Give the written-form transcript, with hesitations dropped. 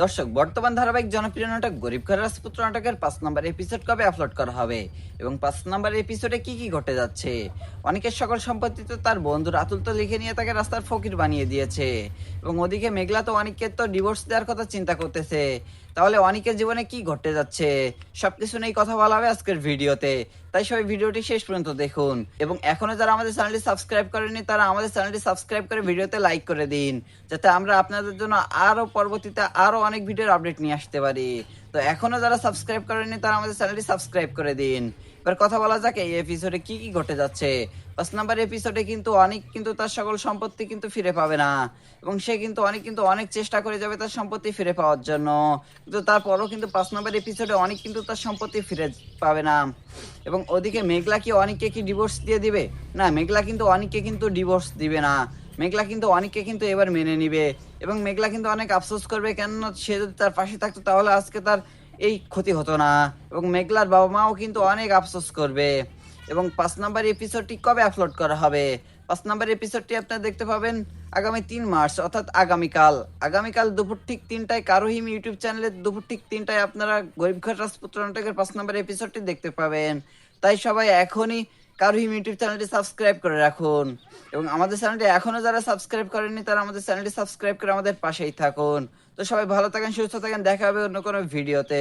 দর্শক, বর্তমান ধারাবাহিক জনপ্রিয় নাটক গরিব ঘরের রাজপুত্র নাটকের ৫ নম্বর এপিসোড কবে আপলোড করা হবে এবং ৫ নম্বর এপিসোডে কি কি ঘটে যাচ্ছে? অনেকের সকল সম্পত্তি তো তার বন্ধু রাতুল তো লিখে নিয়ে তাকে রাস্তার ফকির বানিয়ে দিয়েছে এবং ওদিকে মেঘলা তো অনিককে তো ডিভোর্স দেওয়ার কথা চিন্তা করতেছে। তাহলে অনিকের জীবনে কি ঘটে যাচ্ছে সবকিছু নিয়ে কথা বলা হবে আজকের ভিডিওতে। তাই সবাই ভিডিওটি শেষ পর্যন্ত দেখুন এবং এখনো যারা আমাদের চ্যানেলটি সাবস্ক্রাইব করেনি তারা আমাদের চ্যানেলটি সাবস্ক্রাইব করে ভিডিওতে লাইক করে দিন, যাতে আমরা আপনাদের জন্য আরো পরবর্তীতে আরো অনেক ভিডিওর আপডেট নিয়ে আসতে পারি। তো এখনো যারা সাবস্ক্রাইব করেনি তারা আমাদের চ্যানেলটি সাবস্ক্রাইব করে দিন। এবার কথা বলা যাক এই এপিসোডে কি কি ঘটে যাচ্ছে। ৫ নম্বর এপিসোডে কিন্তু অনেক কিন্তু তার সকল সম্পত্তি কিন্তু ফিরে পাবে না এবং সে কিন্তু অনেক চেষ্টা করে যাবে তার সম্পত্তি ফিরে পাওয়ার জন্য, কিন্তু তারপরও কিন্তু ৫ নম্বর এপিসোডে অনেক কিন্তু তার সম্পত্তি ফিরে পাবে না। এবং ওদিকে মেঘলা কি অনিককে কি ডিভোর্স দিয়ে দিবে? না, মেঘলা কিন্তু অনিককে কিন্তু ডিভোর্স দিবে না। মেঘলা কিন্তু অনিককে কিন্তু এবার মেনে নিবে এবং মেঘলা কিন্তু অনেক আফসোস করবে, কেননা সে যদি তার পাশে থাকতো তাহলে আজকে তার এই ক্ষতি হতো না এবং মেঘলার বাবা মাও কিন্তু অনেক আফসোস করবে। এবং ৫ নম্বর এপিসোডটি কবে আপলোড করা হবে? ৫ নম্বর এপিসোডটি আপনারা দেখতে পাবেন আগামী ৩ মার্চ, অর্থাৎ আগামীকাল দুপুর ঠিক ৩টায় কারোহিম ইউটিউব চ্যানেলে দুপুর ঠিক ৩টায় আপনারা গরিব ঘর রাজপুত্র নাটকের ৫ নম্বর এপিসোডটি দেখতে পাবেন। তাই সবাই এখনই কারোহিম ইউটিউব চ্যানেলটি সাবস্ক্রাইব করে রাখুন এবং আমাদের চ্যানেলটি এখনো যারা সাবস্ক্রাইব করেননি তারা আমাদের চ্যানেলটি সাবস্ক্রাইব করে আমাদের পাশেই থাকুন। তো সবাই ভালো থাকেন, সুস্থ থাকেন, দেখা হবে অন্য কোনো ভিডিওতে।